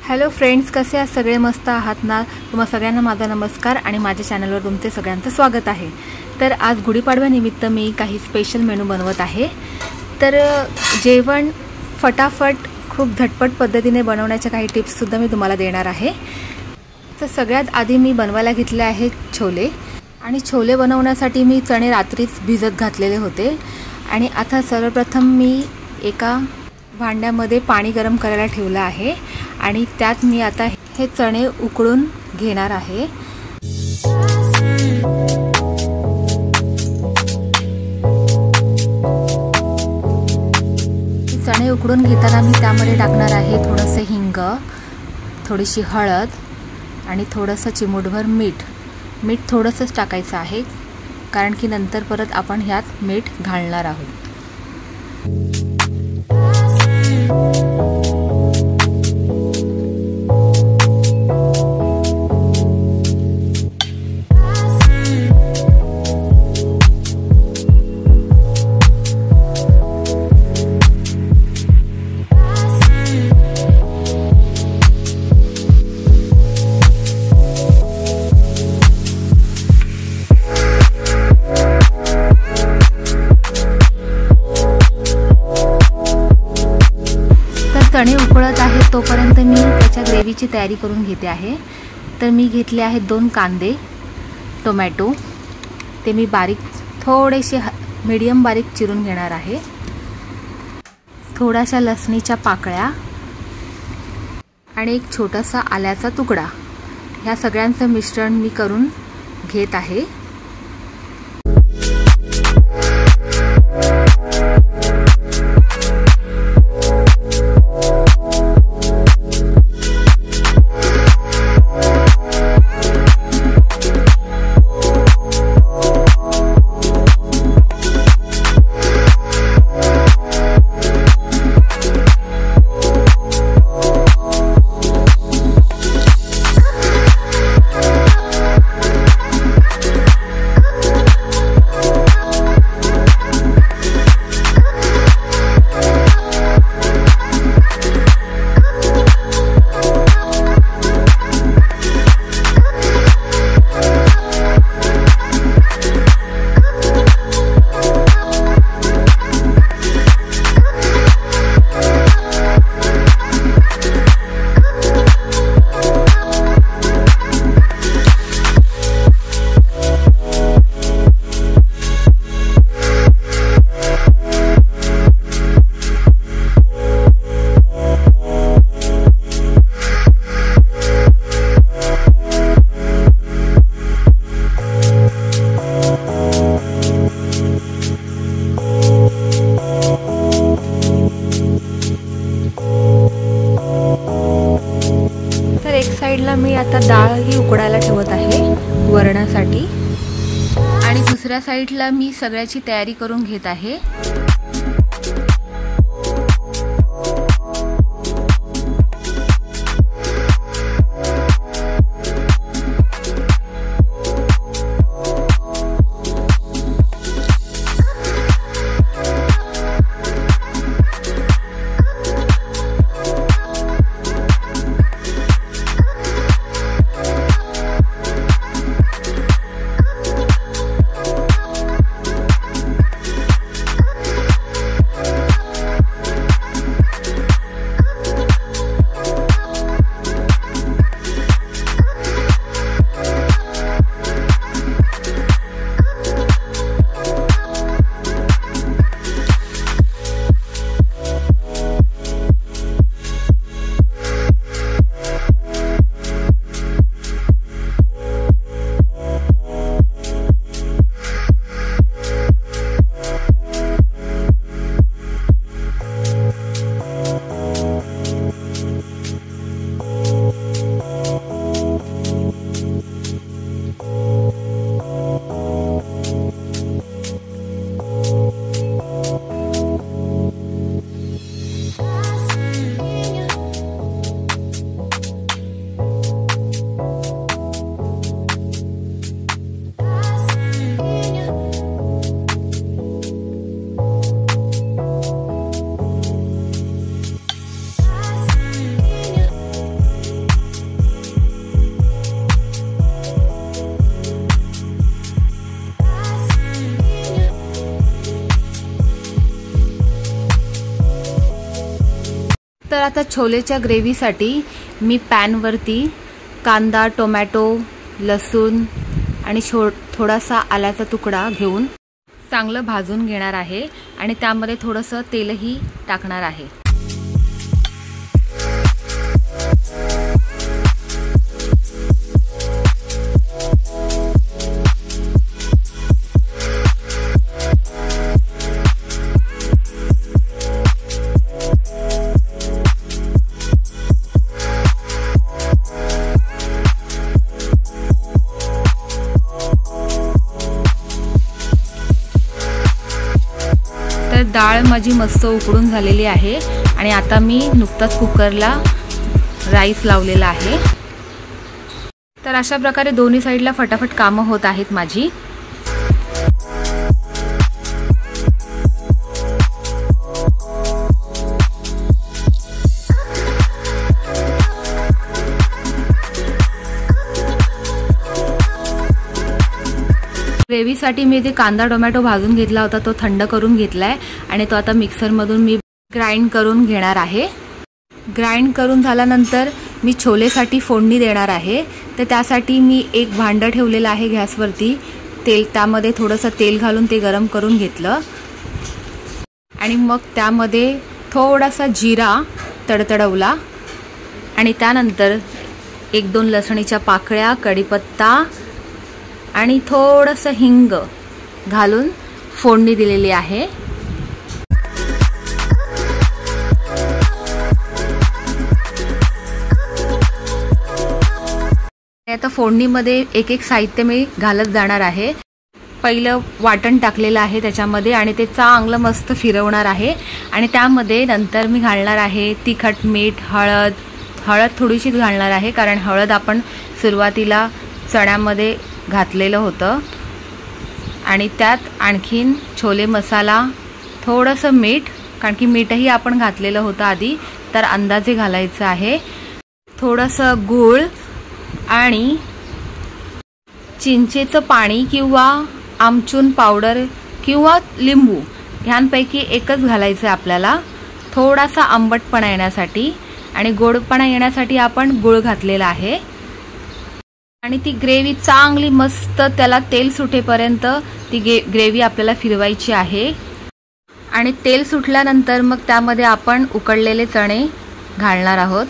Hello friends, कसे आहात सगळे? मस्त आहात ना? तुम्हा सगळ्यांना माझा नमस्कार आणि माझ्या चॅनलवर तुमचे सगळ्यांचं स्वागत आहे। तर आज गुढीपाडव्यानिमित्त मी काही स्पेशल मेनू बनवत आहे। तर जेवण फटाफट खूप झटपट पद्धतीने बनवण्याच्या काही टिप्स सुद्धा मी तुम्हाला देणार आहे। तर सगळ्यात आधी मी बनवायला घेतले आहे छोले, आणि छोले बनवण्यासाठी मी चणे रात्रीच भिजत घातलेले होते। आणि आता सर्वप्रथम मी एका भांड्यामध्ये पाणी गरम करायला ठेवलं आहे आणि त्यात मी आता हे चणे उकळून घेणार आहे। चणे उकळून घेताना मी त्यामध्ये टाकणार आहे थोडंसं हिंग, थोडीशी हळद आणि थोडंसं चिमूटभर मीठ। मीठ थोडंसंच टाकायचं आहे कारण की नंतर परत आपण ह्यात मीठ घालणार आहोत। चणे उकळत आहे तोपर्यंत मी त्याच्या ग्रेव्हीची तयारी करून घेते आहे। तर मी घेतले आहेत 2 कांदे, टोमॅटो, ते मी बारीक थोडेसे मीडियम बारीक चिरून घेणार आहे। थोड्याशा लसणीच्या पाकळ्या आणि एक छोटासा आल्याचा तुकडा, ह्या सगळ्यांचं मिश्रण मी करून घेत आहे। साइडला मी आता डाळ ही उकडायला ठेवत आहे वरणासाठी, आणि दुसऱ्या साइडला मी सगळ्याची तयारी करून घेत आहे। आता छोलेच्या ग्रेव्हीसाठी मी पॅनवरती कांदा, टोमॅटो, लसूण आणि थोडासा आल्याचा तुकडा घेऊन चांगलं भाजून घेणार आहे आणि त्यामध्ये थोडंसं तेलही टाकणार आहे। तर डाळ माझी मस्त उकडून झालेली आहे आणि आता मी नुकताच कुकरला राईस लावलेला आहे। तर अशा प्रकारे दोन्ही साईडला फटाफट कामं होत आहेत माझी। ग्रेव्हीसाठी मी जे कांदा टोमॅटो भाजून घेतला होता तो थंड करून घेतलाय आणि तो आता मिक्सरमधून मी ग्राइंड करून घेणार आहे। ग्राइंड करून झाल्यानंतर मी छोलेसाठी फोडणी देणार आहे। तर त्यासाठी मी एक भांडं ठेवलेलं आहे गॅसवरती, त्यामध्ये थोडंसं तेल घालून ते गरम करून घेतलं आणि मग त्यामध्ये थोडासा जिरा तडतडवला आणि त्यानंतर 1-2 लसणीच्या पाकळ्या, कढीपत्ता आणि थोडंसं हिंग घालून फोडणी दिलेली आहे। आता फोडणीमध्ये एक साहित्य मी घालत जाणार आहे। पहिलं वाटण टाकलेलं आहे त्याच्यामध्ये आणि ते चांगलं मस्त फिरवणार आहे आणि त्यामध्ये नंतर मी घालणार आहे तिखट, मीठ, हळद थोडीशीच घालणार आहे कारण हळद आपण सुरुवातीला चण्यामध्ये घातलेलं होतं आणि त्यात आणखीन छोले मसाला, थोडंसं मीठ, कारण की मीठही आपण घातलेलं होतं आधी, तर अंदाजे घालायचं आहे, थोडंसं गूळ आणि चिंचेचं पाणी किंवा आमचूर पावडर किंवा लिंबू ह्यांपैकी एकच घालायचं आहे आपल्याला, थोडासा आंबटपणा येण्यासाठी आणि गोडपणा येण्यासाठी आपण गूळ घातलेला आहे। आणि ती ग्रेव्ही चांगली मस्त त्याला तेल सुटेपर्यंत ती ग्रेव्ही आपल्याला फिरवायची आहे आणि तेल सुटल्यानंतर मग त्यामध्ये आपण उकडलेले चणे घालणार आहोत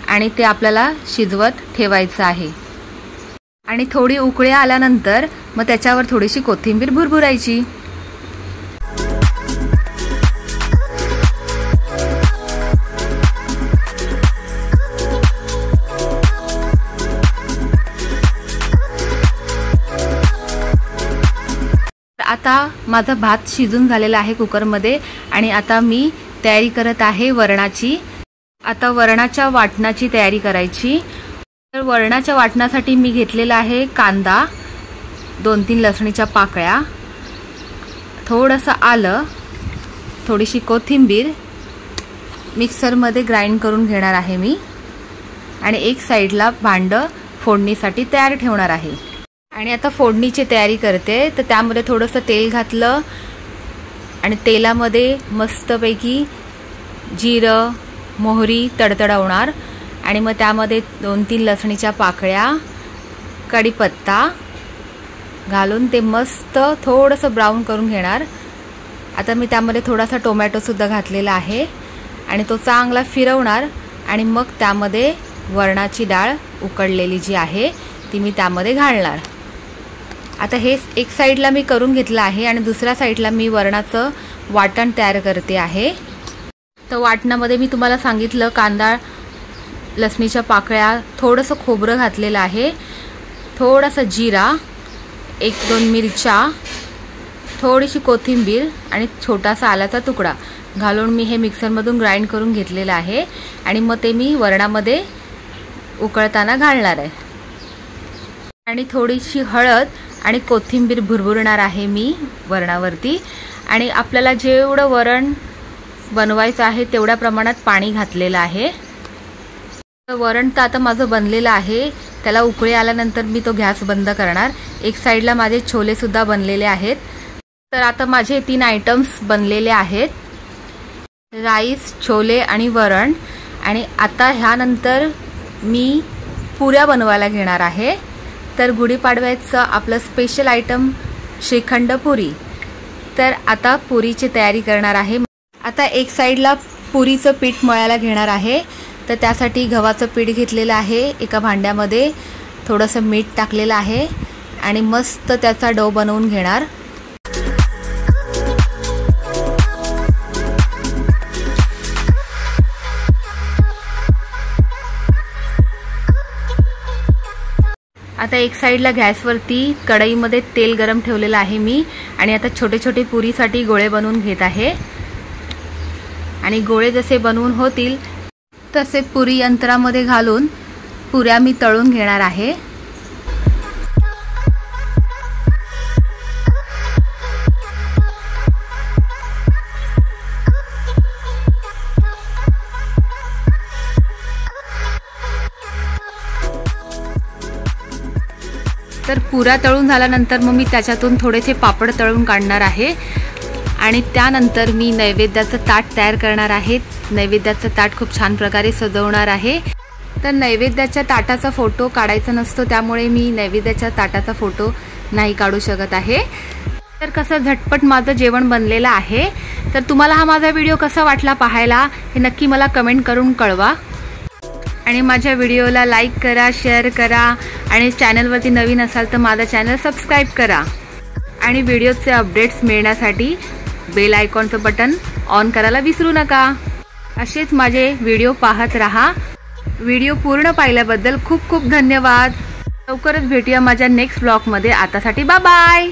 आणि ते आपल्याला शिजवत ठेवायचं आहे आणि थोडी उकळी आल्यानंतर मग त्याच्यावर थोडीशी कोथिंबीर भुरभुरायची। आता माझा भात शिजून झालेला आहे कुकरमध्ये आणि आता मी तयारी करत आहे वरणाची। आता वरणाच्या वाटणाची तयारी करायची। तर वरणाच्या वाटणासाठी मी घेतलेला आहे कांदा, 2-3 लसणीच्या पाकळ्या, थोडंसं आलं, थोडीशी कोथिंबीर मिक्सरमध्ये ग्राइंड करून घेणार आहे मी आणि एक साईडला भांडं फोडणीसाठी तयार ठेवणार आहे आणि आता फोडणीची तयारी करते। तर त्यामध्ये थोडंसं तेल घातलं आणि तेलामध्ये मस्तपैकी जिरं, मोहरी तडतडवणार आणि मग त्यामध्ये 2-3 लसणीच्या पाकळ्या, कढीपत्ता घालून ते मस्त थोडंसं ब्राऊन करून घेणार। आता मी त्यामध्ये थोडासा टोमॅटोसुद्धा घातलेला आहे आणि तो चांगला फिरवणार आणि मग त्यामध्ये वरणाची डाळ उकडलेली जी आहे ती मी त्यामध्ये घालणार। आता हे एक साईडला मी करून घेतलं आहे आणि दुसऱ्या साईडला मी वरणाचं वाटण तयार करते आहे। तर वाटणामध्ये मी तुम्हाला सांगितलं कांदा, लसणीच्या पाकळ्या, थोडंसं खोबरं घातलेलं आहे, थोडासा जिरा, 1-2 मिरच्या, थोडीशी कोथिंबीर आणि छोटासा आल्याचा तुकडा घालून मी हे मिक्सरमधून ग्राइंड करून घेतलेलं आहे आणि मग ते मी वरणामध्ये उकळताना घालणार आहे आणि थोडीशी हळद आणि कोथिंबीर भुरभुरणार आहे मी वरणावरती आणि आपल्याला जेवढं वरण बनवायचं आहे तेवढ्या प्रमाणात पाणी घातलेलं आहे। वरण तर आता माझं बनलेलं आहे, त्याला उकळी आल्यानंतर मी तो गॅस बंद करणार। एक साईडला माझे छोले सुद्धा बनलेले आहेत। तर आता माझे 3 आयटम्स बनलेले आहेत। राईस, छोले आणि वरण. आणि आता ह्यानंतर मी पुऱ्या बनवायला घेणार आहे. तर गुढीपाडव्याचं आपलं स्पेशल आयटम श्रीखंड पुरी. तर आता पुरीची तयारी करणार आहे. आता एक साईडला पुरीचं पीठ मळायला घेणार आहे. तर त्यासाठी गव्हाचं पीठ घेतलेलं आहे. एका भांड्यामध्ये थोडंसं मीठ टाकलेलं आहे आणि मस्त त्याचा डो बनवून घेणार. आता एक साईडला गॅसवरती कढईमध्ये तेल गरम ठेवलेलं आहे मी. आणि आता छोटे छोटे पुरीसाठी गोळे बनवून घेत आहे. आणि गोळे जसे बनवून होतील तसे पुरी यंत्रामध्ये घालून पुऱ्या मी तळून घेणार आहे. तर पुऱ्या तळून झाल्यानंतर मग मी त्याच्यातून थोडेसे पापड तळून काढणार आहे. आणि त्यानंतर मी नैवेद्याचं ताट तयार करणार आहे. नैवेद्याचं ताट खूप छान प्रकारे सजवणार आहे. तर नैवेद्याच्या ताटाचा फोटो काढायचा नसतो, त्यामुळे मी नैवेद्याच्या ताटाचा फोटो नाही काढू शकत आहे. तर कसं झटपट माझं जेवण बनलेलं आहे. तर तुम्हाला हा माझा व्हिडिओ कसा वाटला पाहायला हे नक्की मला कमेंट करून कळवा. आणि माझ्या व्हिडिओला लाईक करा, शेअर करा. आणि चॅनलवरती नवीन असाल तर माझा चॅनल सबस्क्राईब करा. आणि व्हिडिओचे अपडेट्स मिळण्यासाठी बेल आयकॉनचं बटन ऑन करायला विसरू नका. असेच माझे व्हिडिओ पाहत राहा. व्हिडिओ पूर्ण पाहिल्याबद्दल खूप खूप धन्यवाद. लवकरच भेटूया माझ्या नेक्स्ट ब्लॉगमध्ये. आतासाठी बाय बाय.